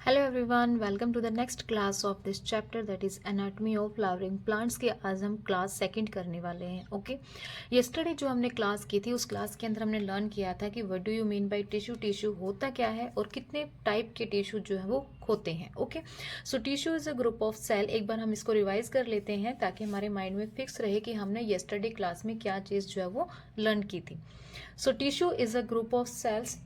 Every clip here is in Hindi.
Hello everyone, welcome to the next class of this chapter that is anatomy of flowering plants की आज हम क्लास सेकंड करने वाले हैं। ओके, यस्टरडे जो हमने क्लास की थी उस क्लास के अंदर हमने लर्न किया था कि what do you mean by tissue, tissue होता क्या है और कितने टाइप के टिश्यू जो है वो होते हैं। Okay, so tissue is a group of cell. एक बार हम इसको रिवाइज कर लेते हैं ताकि हमारे माइंड में फिक्स रहे कि हमने यस्टरडे क्लास में क्या चीज़ जो है वो लर्न की थी। So tissue is a group of cells.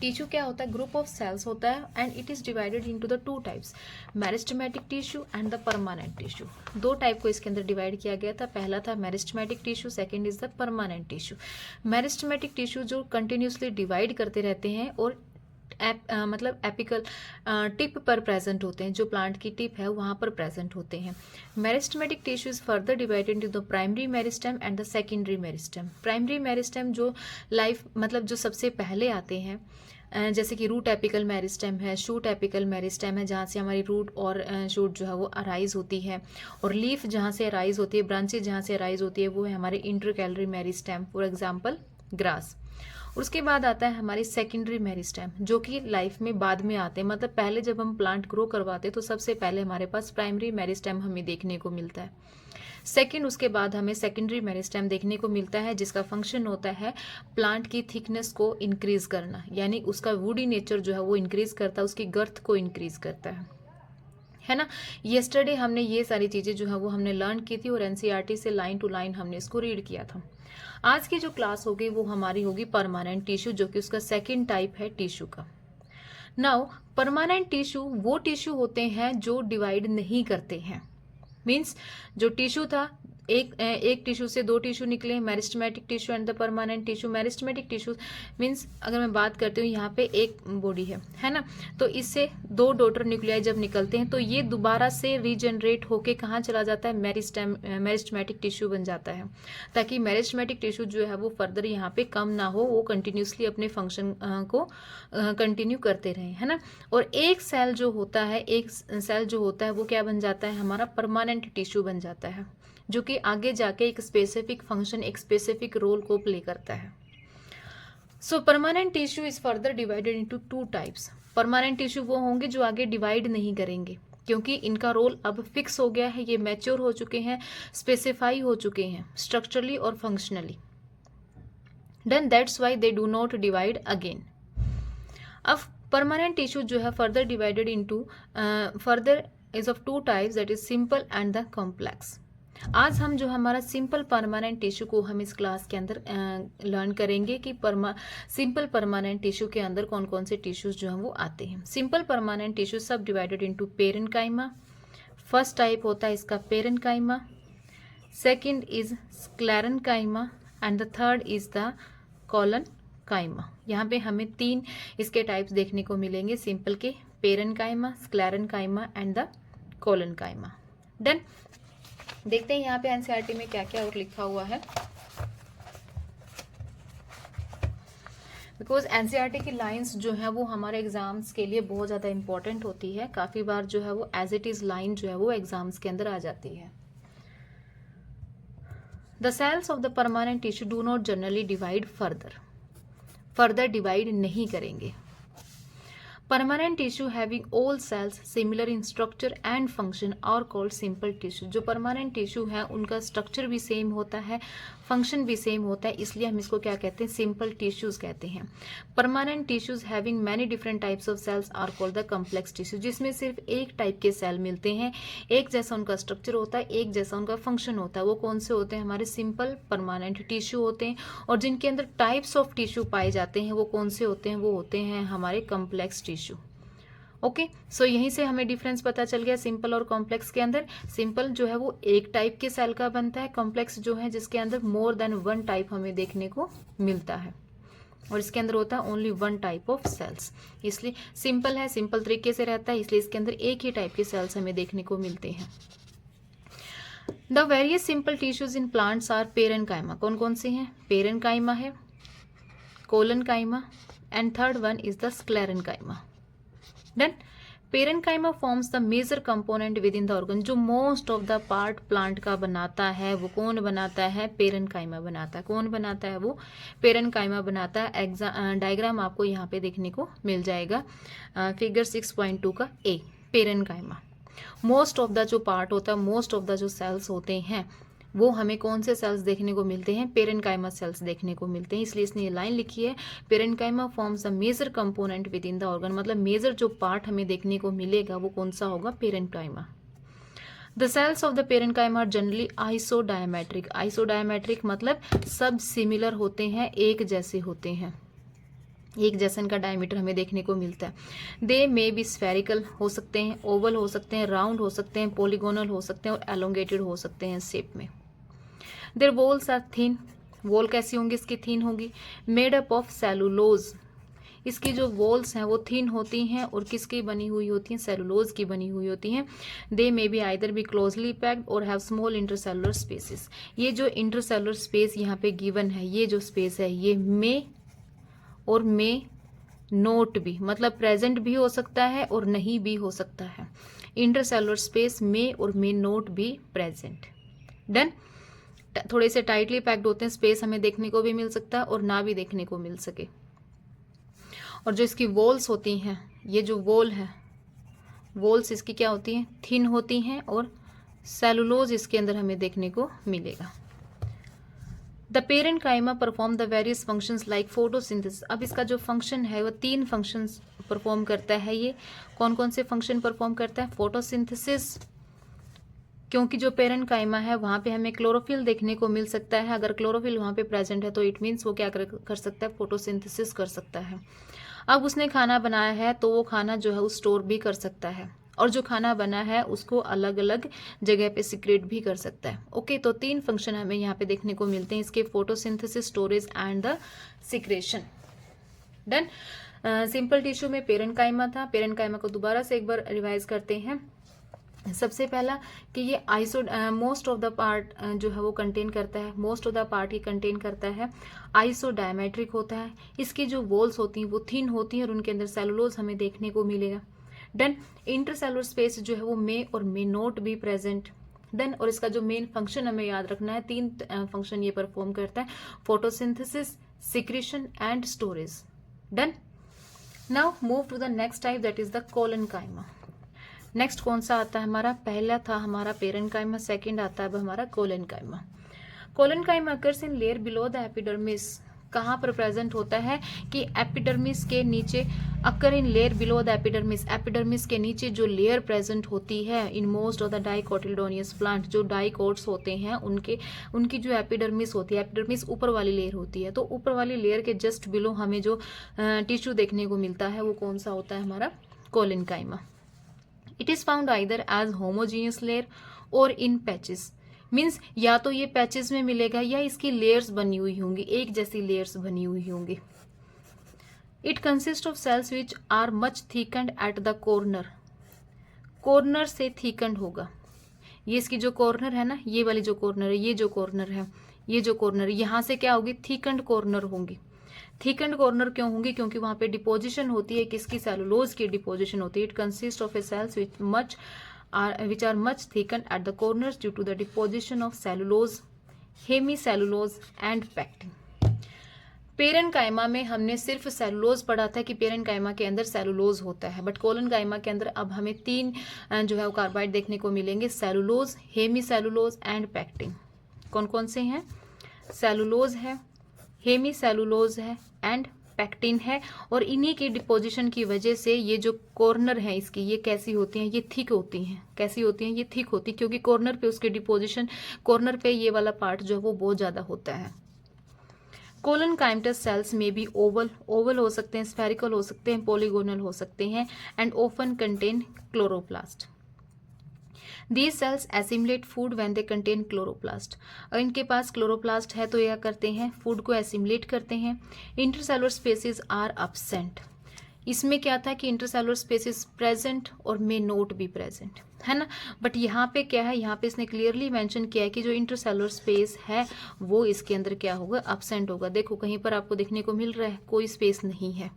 Tissue क्या होता है? ग्रुप ऑफ सेल्स होता है and it is divided into the two types, meristematic tissue and the permanent tissue. दो टाइप को इसके अंदर डिवाइड किया गया था। पहला था meristematic tissue, second is the permanent tissue. Meristematic tissue जो कंटिन्यूसली डिवाइड करते रहते हैं और मतलब एपिकल टिप पर प्रेजेंट होते हैं, जो प्लांट की टिप है वहां पर प्रेजेंट होते हैं। Meristematic tissue is further divided into the primary meristem and the secondary meristem. Primary meristem जो लाइफ मतलब जो सबसे पहले आते हैं, जैसे कि रूट एपिकल मेरिस्टेम है, शूट एपिकल मेरिस्टेम है, जहाँ से हमारी रूट और शूट जो है वो अराइज होती है, और लीफ जहाँ से अराइज होती है, ब्रांचेज जहाँ से अराइज होती है वो है हमारे intercalary meristem, for example grass. उसके बाद आता है हमारी सेकेंडरी मेरिस्टेम, जो कि लाइफ में बाद में आते हैं। मतलब पहले जब हम प्लांट ग्रो करवाते हैं तो सबसे पहले हमारे पास प्राइमरी मेरिस्टेम हमें देखने को मिलता है। सेकेंड, उसके बाद हमें सेकेंडरी मेरिस्टेम देखने को मिलता है, जिसका फंक्शन होता है प्लांट की थिकनेस को इंक्रीज करना, यानी उसका वुडी नेचर जो है वो इंक्रीज करता है, उसकी गर्थ को इंक्रीज करता है ना। येस्टरडे हमने ये सारी चीज़ें जो है वो हमने लर्न की थी और एनसीईआरटी से लाइन टू लाइन हमने इसको रीड किया था। आज की जो क्लास होगी वो हमारी होगी परमानेंट टिश्यू, जो कि उसका सेकेंड टाइप है टिश्यू का। नाउ परमानेंट टिश्यू वो टिश्यू होते हैं जो डिवाइड नहीं करते हैं। मीन्स जो टिश्यू था, एक टिश्यू से दो टिश्यू निकले, meristematic tissue and the permanent tissue. Meristematic tissue means अगर मैं बात करती हूँ, यहाँ पे एक बॉडी है ना, तो इससे दो डॉटर न्यूक्लियाई जब निकलते हैं तो ये दोबारा से रीजनरेट होके कहाँ चला जाता है? मेरिस्टेमेटिक टिश्यू बन जाता है, ताकि मेरिस्टेमेटिक टिश्यू जो है वो फर्दर यहाँ पे कम ना हो, वो कंटिन्यूसली अपने फंक्शन को कंटिन्यू करते रहे, है ना। और एक सेल जो होता है, एक सेल जो होता है वो क्या बन जाता है? हमारा परमानेंट टिश्यू बन जाता है, जो कि आगे जाके एक स्पेसिफिक फंक्शन, एक स्पेसिफिक रोल को प्ले करता है। सो permanent tissue is further divided into two types. Permanent tissue वो होंगे जो आगे डिवाइड नहीं करेंगे, क्योंकि इनका रोल अब फिक्स हो गया है, ये मैच्योर हो चुके हैं, स्पेसिफाई हो चुके हैं स्ट्रक्चरली और functionally. Then that's why they do not divide again. अब परमानेंट टिश्यू जो है further divided into further is of two types, that is simple and the complex. आज हम जो हमारा सिंपल परमानेंट टिश्यू को हम इस क्लास के अंदर लर्न करेंगे कि सिंपल परमानेंट टिश्यू के अंदर कौन कौन से टिश्यूज जो हैं वो आते हैं। सिंपल परमानेंट टिश्यू सब divided into parenchyma. First type होता है इसका parenchyma, second is sclerenchyma and the third is the collenchyma. यहाँ पे हमें तीन इसके टाइप्स देखने को मिलेंगे, सिंपल के, parenchyma, sclerenchyma and the collenchyma. Done. देखते हैं यहाँ पे एनसीईआरटी में क्या क्या और लिखा हुआ है, बिकॉज एनसीईआरटी की लाइंस जो है वो हमारे एग्जाम्स के लिए बहुत ज़्यादा इंपॉर्टेंट होती है। काफ़ी बार जो है वो एज इट इज़ लाइन जो है वो एग्जाम्स के अंदर आ जाती है। The cells of the permanent tissue do not generally divide further divide नहीं करेंगे। Permanent tissue having all cells similar in structure and function are called simple tissue. जो परमानेंट टिश्यू है उनका स्ट्रक्चर भी सेम होता है, फंक्शन भी सेम होता है, इसलिए हम इसको क्या कहते हैं? सिंपल टिश्यूज कहते हैं। Permanent tissues having many different types of cells are called the complex tissue, जिसमें सिर्फ एक टाइप के सेल मिलते हैं, एक जैसा उनका स्ट्रक्चर होता है, एक जैसा उनका फंक्शन होता है। वो कौन से होते हैं? हमारे सिंपल परमानेंट टिश्यू होते हैं। और जिनके अंदर टाइप्स ऑफ टिश्यू पाए जाते हैं वो कौन से होते हैं? वो होते हैं हमारे कॉम्प्लेक्स टिश्यू। ओके, सो यहीं से हमें डिफरेंस पता चल गया सिंपल और कॉम्प्लेक्स के अंदर। सिंपल जो है वो एक टाइप के सेल का बनता है, कॉम्प्लेक्स जो है जिसके अंदर मोर देन वन टाइप हमें देखने को मिलता है, और इसके अंदर होता है only one type of cells. इसलिए सिंपल है, सिंपल तरीके से रहता है, इसलिए इसके अंदर एक ही टाइप के सेल्स हमें देखने को मिलते हैं। The various simple tissues in plants are parenchyma. कौन कौन से हैं? पेरेन्काइमा है, collenchyma and third one is the sclerenchyma. Done. Parenchyma forms the major component with in the organ. जो most of the part plant का बनाता है वो कौन बनाता है? पेरेनकाइमा बनाता है। कौन बनाता है? वो पेरेनकाइमा बनाता है। डायग्राम आपको यहाँ पे देखने को मिल जाएगा, फिगर 6.2 का ए। पेरेनकाइमा मोस्ट ऑफ द जो पार्ट होता है, मोस्ट ऑफ द जो सेल्स होते हैं वो हमें कौन से सेल्स देखने को मिलते हैं? पेरेनकाइमा सेल्स देखने को मिलते हैं। इसलिए इसने ये लाइन लिखी है, parenchyma forms a major component with in the ऑर्गन। मतलब मेजर जो पार्ट हमें देखने को मिलेगा वो कौन सा होगा? Parenchyma. The cells of the parenchyma are generally isodiametric. Isodiametric मतलब सब सिमिलर होते हैं, एक जैसे होते हैं, एक जैसा इनका डायमीटर हमें देखने को मिलता है। दे मे बी स्फेरिकल हो सकते हैं, ओवल हो सकते हैं, राउंड हो सकते हैं, पॉलीगोनल हो सकते हैं और एलोंगेटेड हो सकते हैं शेप में। Their walls are thin. Wall कैसी होंगी? इसकी थिन होगी। Made up of cellulose. इसकी जो वॉल्स हैं वो थिन होती हैं और किसकी बनी हुई होती हैं? सेलुलोज की बनी हुई होती हैं। They may be either be closely packed और हैव स्मॉल इंटरसेलुलर स्पेसेस। ये जो इंटरसेलुलर स्पेस यहाँ पे गिवन है, ये जो स्पेस है ये मे और मे नोट भी, मतलब प्रेजेंट भी हो सकता है और नहीं भी हो सकता है। इंटरसेलुलर स्पेस मे और मे नोट भी प्रेजेंट। डन। थोड़े से टाइटली पैक्ड होते हैं, स्पेस हमें देखने को भी मिल सकता है और ना भी देखने को मिल सके। और जो इसकी वॉल्स होती हैं, ये जो वॉल है, वॉल्स इसकी क्या होती हैं? थिन होती हैं और सेलुलोज इसके अंदर हमें देखने को मिलेगा। The parenchyma perform the various functions like photosynthesis. अब इसका जो फंक्शन है वो 3 फंक्शंस परफॉर्म करता है। ये कौन कौन से फंक्शन परफॉर्म करता है? फोटोसिंथेसिस, क्योंकि जो पेरेनकाइमा है वहाँ पे हमें क्लोरोफिल देखने को मिल सकता है। अगर क्लोरोफिल वहाँ पे प्रेजेंट है तो इट मीन्स वो क्या कर सकता है? फोटोसिंथेसिस कर सकता है। अब उसने खाना बनाया है तो वो खाना जो है वो स्टोर भी कर सकता है और जो खाना बना है उसको अलग अलग जगह पे सिक्रेट भी कर सकता है। ओके, तो 3 फंक्शन हमें यहाँ पे देखने को मिलते हैं इसके, photosynthesis, storage and the secretion. Done. Simple tissue में पेरेनकाइमा था। पेरेनकाइमा को दोबारा से एक बार रिवाइज करते हैं। सबसे पहला कि ये मोस्ट ऑफ द पार्ट जो है वो कंटेन करता है, मोस्ट ऑफ द पार्ट ये कंटेन करता है, आइसोडायमेट्रिक होता है। इसकी जो वॉल्स होती हैं वो थिन होती हैं और उनके अंदर सेलुलोज हमें देखने को मिलेगा। डन। इंटरसेलुलर स्पेस जो है वो मे और मे नोट भी प्रेजेंट। देन और इसका जो मेन फंक्शन हमें याद रखना है, 3 फंक्शन ये परफॉर्म करता है, photosynthesis, secretion and storage. Done. Now move to the next type, that is the collenchyma. Next कौन सा आता है हमारा? पहला था हमारा पेरेनकाइमा, सेकंड आता है अब हमारा collenchyma. Collenchyma occurs in layer below the epidermis. कहाँ पर प्रेजेंट होता है? कि एपिडर्मिस के नीचे, occur in layer below the epidermis. Epidermis के नीचे जो लेयर प्रेजेंट होती है in most of the dicotyledonous plant, जो डाइकोट्स होते हैं उनकी जो एपिडर्मिस होती है, एपिडर्मिस ऊपर वाली लेयर होती है, तो ऊपर वाली लेयर के जस्ट बिलो हमें जो टिश्यू देखने को मिलता है वो कौन सा होता है? हमारा collenchyma. It is found either as homogeneous layer और इन पैचेस। मीन्स या तो ये पैचेस में मिलेगा या इसकी लेयर्स बनी हुई होंगी, एक जैसी लेयर्स बनी हुई होंगी। It consist of cells which are much thickened at the corner. Corner से थीकंड होगा। ये इसकी जो कॉर्नर है ना, ये वाली जो कॉर्नर है, ये जो कॉर्नर है, ये जो कॉर्नर, यहाँ से क्या होगी? थीकंड कॉर्नर होंगी। थीकंड कॉर्नर क्यों होंगी? क्योंकि वहां पे डिपोजिशन होती है, किसकी? सेलुलोज की डिपोजिशन होती है। It consist of a cells which are much thickened at the corners due to the deposition of cellulose, hemicellulose and pectin. Parenchyma में हमने सिर्फ सेलुलोज पढ़ा था कि पेरेनकाइमा के अंदर सेलुलोज होता है, बट कोलेनकाइमा के अंदर अब हमें 3 जो है वो कार्बाइड देखने को मिलेंगे, सेलुलोज, हेमीसेलुलोज एंड पैक्टिन। कौन कौन से हैं? सेलुलोज है, हेमीसेलुलोज है एंड पैक्टिन है। और इन्हीं की डिपोजिशन की वजह से ये जो कॉर्नर है इसकी, ये कैसी होती हैं? ये थिक होती हैं। कैसी होती हैं? ये थिक होती है क्योंकि कॉर्नर पे उसकी डिपोजिशन, कॉर्नर पे ये वाला पार्ट जो है वो बहुत ज्यादा होता है। कोलेनकाइमटस सेल्स में भी ओवल हो सकते हैं, स्फेरिकल हो सकते हैं, पॉलीगोनल हो सकते हैं and often contain chloroplast. These cells assimilate food when they contain chloroplast. और इनके पास क्लोरोप्लास्ट है तो यह करते हैं, फूड को एसिमुलेट करते हैं। Intercellular spaces are absent. इसमें क्या था कि इंटरसेलुलर स्पेसिस प्रेजेंट और मे नोट भी प्रेजेंट, है ना। बट यहाँ पे क्या है? यहाँ पे इसने क्लियरली मेंशन किया है कि जो इंटरसेलुलर स्पेस है वो इसके अंदर क्या होगा? absent होगा। देखो कहीं पर आपको देखने को मिल रहा है कोई स्पेस नहीं है,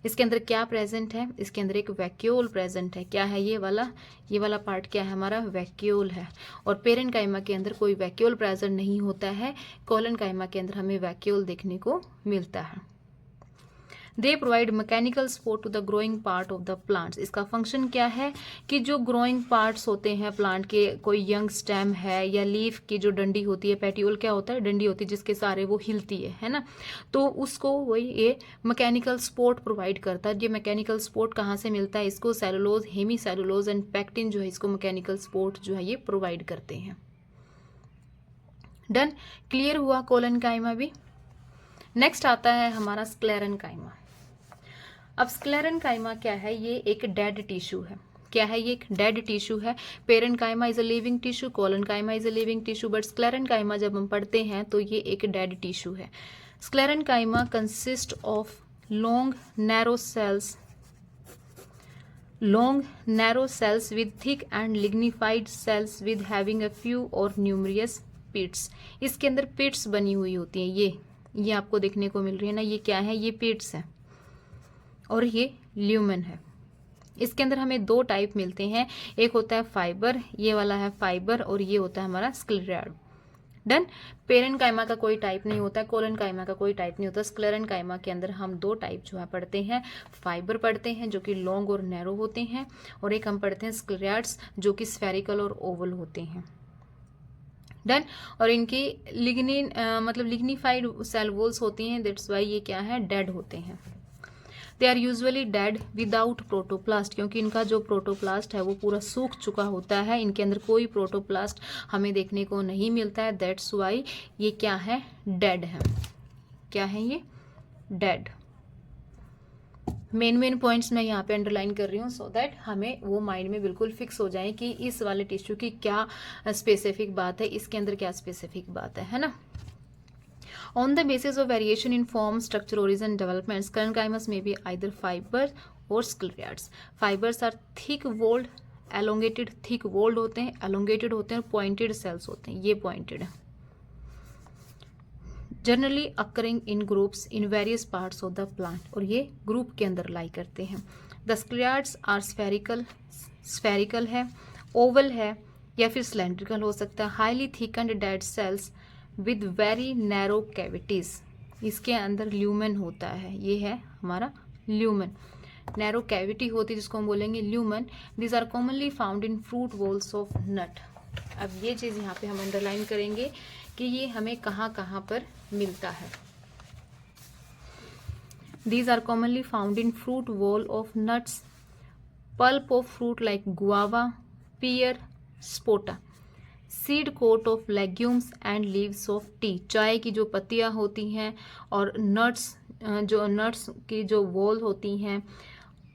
इसके अंदर क्या प्रेजेंट है, इसके अंदर एक वैक्यूल प्रेजेंट है। क्या है ये वाला पार्ट क्या है हमारा, वैक्यूल है। और पेरेन्काइमा के अंदर कोई वैक्यूल प्रेजेंट नहीं होता है, कोलेनकाइमा के अंदर हमें वैक्यूल देखने को मिलता है। They provide mechanical support to the growing part of the plants. इसका फंक्शन क्या है कि जो ग्रोइंग पार्ट्स होते हैं प्लांट के, कोई यंग स्टेम है या लीफ की जो डंडी होती है, पेटियोल क्या होता है, डंडी होती है जिसके सहारे वो हिलती है ना, तो उसको वही ये मैकेनिकल सपोर्ट प्रोवाइड करता है। ये मैकेनिकल सपोर्ट कहाँ से मिलता है, इसको cellulose, Hemy cellulose and pectin जो है इसको मैकेनिकल सपोर्ट जो है ये प्रोवाइड करते हैं। डन, क्लियर हुआ कोलेनकाइमा भी। नेक्स्ट आता है हमारा स्क्लेरेनकाइमा। अब स्क्लेरेनकाइमा क्या है, ये एक डेड टिश्यू है। क्या है ये, एक डेड टिश्यू है। Parenchyma is a living tissue, collenchyma is a living tissue, but sclerenchyma जब हम पढ़ते हैं तो ये एक डेड टिश्यू है। Sclerenchyma consist of long narrow cells with thick and lignified cells with having a few or numerous pits. इसके अंदर पिट्स बनी हुई होती हैं। ये आपको देखने को मिल रही है ना, ये क्या है, ये पिट्स है और ये ल्यूमेन है। इसके अंदर हमें दो टाइप मिलते हैं, एक होता है फाइबर, ये वाला है फाइबर, और ये होता है हमारा स्क्लेराइड। डन, पेरेन्काइमा का कोई टाइप नहीं होता है, कोलेनकाइमा का कोई टाइप नहीं होता। स्क्लेरेनकाइमा के अंदर हम दो टाइप जो है पढ़ते हैं, फाइबर पढ़ते हैं जो कि लॉन्ग और नैरो होते हैं, और एक हम पढ़ते हैं स्क्लेराइड्स जो कि स्फेरिकल और ओवल होते हैं। डन, और इनकी लिग्निफाइड सेल वॉल्स होती हैं, दैट्स वाई ये क्या है, डेड होते हैं। They are usually dead without protoplast, क्योंकि इनका जो प्रोटोप्लास्ट है वो पूरा सूख चुका होता है, इनके अंदर कोई प्रोटोप्लास्ट हमें देखने को नहीं मिलता है, दैट्स वाई ये क्या है, डेड है। क्या है ये, डेड। मेन पॉइंट्स मैं यहाँ पे अंडरलाइन कर रही हूँ सो दैट हमें वो माइंड में बिल्कुल फिक्स हो जाए कि इस वाले टिश्यू की क्या स्पेसिफिक बात है, इसके अंदर क्या स्पेसिफिक बात है ना। On the basis of variation in form, structure, origin, development, sclerenchymus may be either fiber or sclerites. Fibers are thick-walled, elongated, thick-walled होते हैं, elongated होते हैं, और pointed cells होते हैं, ये pointed है। Generally occurring in groups in various parts of the plant, और ये group के अंदर lie करते हैं। The sclerites are spherical है, oval है, या फिर cylindrical हो सकता है। Highly thickened dead cells with very narrow cavities, इसके अंदर ल्यूमेन होता है, ये है हमारा ल्यूमेन। नैरो कैविटी होती है जिसको हम बोलेंगे lumen. This are commonly found in fruit walls of nut. अब ये चीज़ यहाँ पे हम अंडरलाइन करेंगे कि ये हमें कहाँ कहाँ पर मिलता है। These are commonly found in fruit wall of nuts, pulp of fruit like guava, pear, spota, seed coat of legumes and leaves of tea. चाय की जो पत्तियां होती हैं और नट्स की जो वॉल होती हैं,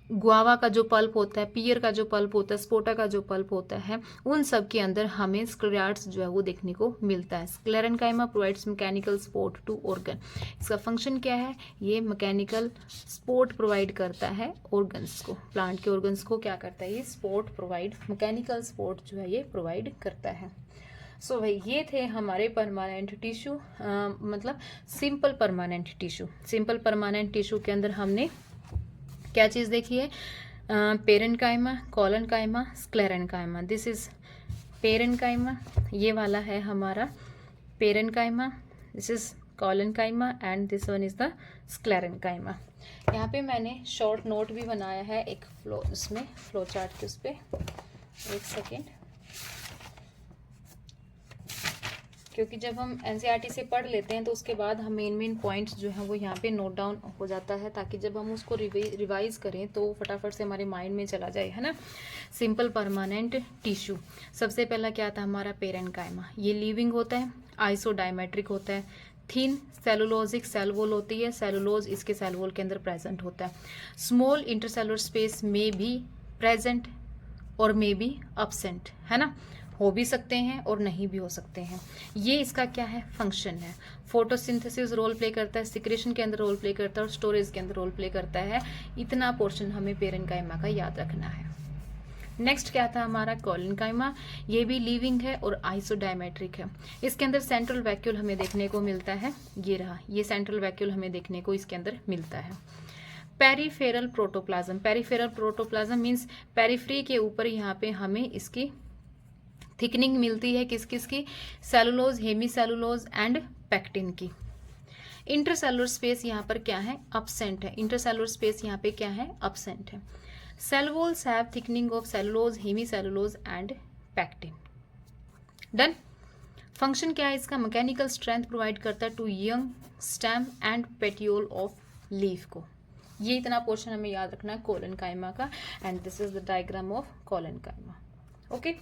गुआवा का जो पल्प होता है, पियर का जो पल्प होता है, स्पोटा का जो पल्प होता है, उन सब के अंदर हमें स्क्लेराइड्स जो है वो देखने को मिलता है। Sclerenchyma provides mechanical support to organ. इसका फंक्शन क्या है, ये मैकेनिकल सपोर्ट प्रोवाइड करता है ऑर्गन्स को, प्लांट के ऑर्गन्स को क्या करता है, ये सपोर्ट प्रोवाइड, मैकेनिकल सपोर्ट जो है ये प्रोवाइड करता है। सो भाई ये थे हमारे परमानेंट टिश्यू, मतलब simple permanent tissue. Simple permanent tissue के अंदर हमने क्या चीज़ देखी है, parenchyma, collenchyma, sclerenchyma. This is parenchyma, ये वाला है हमारा parenchyma, this is collenchyma and this one is the sclerenchyma. यहाँ पे मैंने शॉर्ट नोट भी बनाया है एक उसमें फ्लो चार्ट के उस पर, एक सेकेंड, क्योंकि जब हम एनसीईआरटी से पढ़ लेते हैं तो उसके बाद हम मेन पॉइंट्स जो हैं वो यहाँ पे नोट डाउन हो जाता है, ताकि जब हम उसको रिवाइज करें तो फटाफट से हमारे माइंड में चला जाए, है ना। सिंपल परमानेंट टिश्यू, सबसे पहला क्या था हमारा पेरेन्काइमा, ये लिविंग होता है, आइसोडायमेट्रिक होता है, थिन सेलुलोजिक सेल वॉल होती है, सेलुलोज इसके सेल वॉल के अंदर प्रेजेंट होता है। स्मॉल इंटरसेलुलर स्पेस में भी प्रेजेंट और मे बी अब्सेंट, है ना, हो भी सकते हैं और नहीं भी हो सकते हैं। ये इसका क्या है, फंक्शन है। फोटोसिंथेसिस रोल प्ले करता है, सिक्रेशन के अंदर रोल प्ले करता है और स्टोरेज के अंदर रोल प्ले करता है। इतना पोर्शन हमें पेरेन्काइमा का याद रखना है। नेक्स्ट क्या था हमारा कोलेनकाइमा, ये भी लिविंग है और आइसोडायमेट्रिक है। इसके अंदर सेंट्रल वैक्यूल हमें देखने को मिलता है, ये रहा, ये सेंट्रल वैक्यूल हमें देखने को इसके अंदर मिलता है। पेरिफेरल प्रोटोप्लाज्म मीन्स पेरिफ्री के ऊपर यहाँ पे हमें इसकी थिकनिंग मिलती है किस किस की, cellulose, Hemy cellulose and pectin की। इंटरसेलुलर स्पेस यहाँ पर क्या है, अब्सेंट है। इंटरसेलुलर स्पेस यहाँ पे क्या है, अब्सेंट है। Cell walls have thickening of cellulose, Hemy cellulose and pectin. Done. Function क्या है इसका, मैकेनिकल स्ट्रेंथ प्रोवाइड करता है to young stem and petiole of leaf को। ये इतना पोर्शन हमें याद रखना है कोलेनकाइमा का, and this is the diagram of collenchyma. Okay,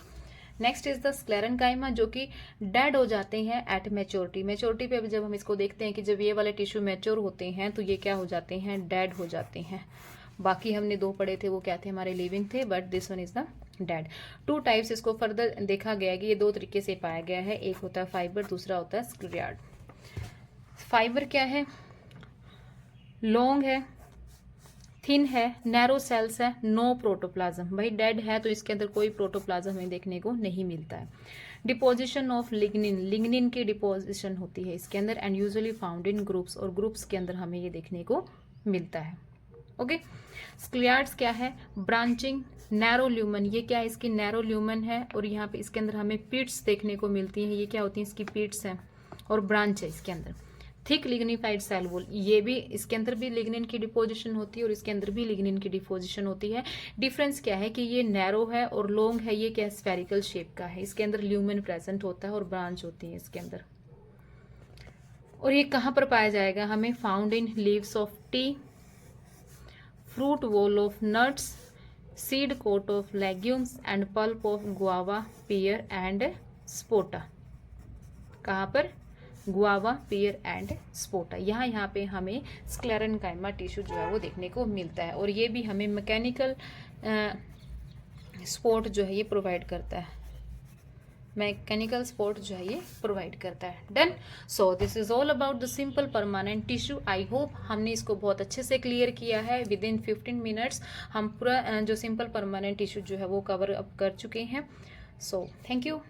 next is the sclerenchyma, जो कि डेड हो जाते हैं एट मेच्योरिटी। मेच्योरिटी पे जब हम इसको देखते हैं कि जब ये वाले टिश्यू मैच्योर होते हैं तो ये क्या हो जाते हैं, डेड हो जाते हैं। बाकी हमने दो पढ़े थे वो क्या थे, हमारे लिविंग थे, but this one is the dead. Two types इसको फर्दर देखा गया कि ये दो तरीके से पाया गया है, एक होता है फाइबर, दूसरा होता है स्क्लेराइड। फाइबर क्या है, लॉन्ग है, थिन है, नैरो सेल्स है, नो प्रोटोप्लाज्म। भाई डेड है तो इसके अंदर कोई प्रोटोप्लाज्म हमें देखने को नहीं मिलता है। डिपोजिशन ऑफ लिग्निन, लिग्निन की डिपोजिशन होती है इसके अंदर, and usually found in groups, और ग्रुप्स के अंदर हमें ये देखने को मिलता है। ओके, स्क्लियार्ड्स क्या है, ब्रांचिंग, नैरो ल्यूमन, ये क्या है, इसकी नैरो ल्यूमन है, और यहाँ पे इसके अंदर हमें पीट्स देखने को मिलती हैं। ये क्या होती है, इसकी पीट्स हैं और ब्रांच है इसके अंदर। थिक लिग्निफाइड सेल वॉल, ये भी इसके अंदर भी लिग्निन की डिपोजिशन होती है और इसके अंदर भी लिग्निन की डिपोजिशन होती है। डिफरेंस क्या है कि ये नैरो है और लॉन्ग है, ये क्या है, स्फेरिकल शेप का है। इसके अंदर ल्यूमन प्रेजेंट होता है और ब्रांच होती है इसके अंदर। और ये कहाँ पर पाया जाएगा, हमें found in leaves of tea, fruit wall of nuts, seed coat of legumes and pulp of guava, pear and sapota. कहाँ पर, गुआवा, पियर एंड स्पोटा। यहाँ पे हमें स्क्लेरेनकाइमा टिश्यू जो है वो देखने को मिलता है, और ये भी हमें मैकेनिकल सपोर्ट जो है ये प्रोवाइड करता है, मैकेनिकल सपोर्ट जो है ये प्रोवाइड करता है। Done. So this is all about the simple permanent tissue. I hope हमने इसको बहुत अच्छे से क्लियर किया है। विद इन 15 मिनट्स हम पूरा जो सिंपल परमानेंट टिश्यू जो है वो कवर अप कर चुके हैं। So thank you.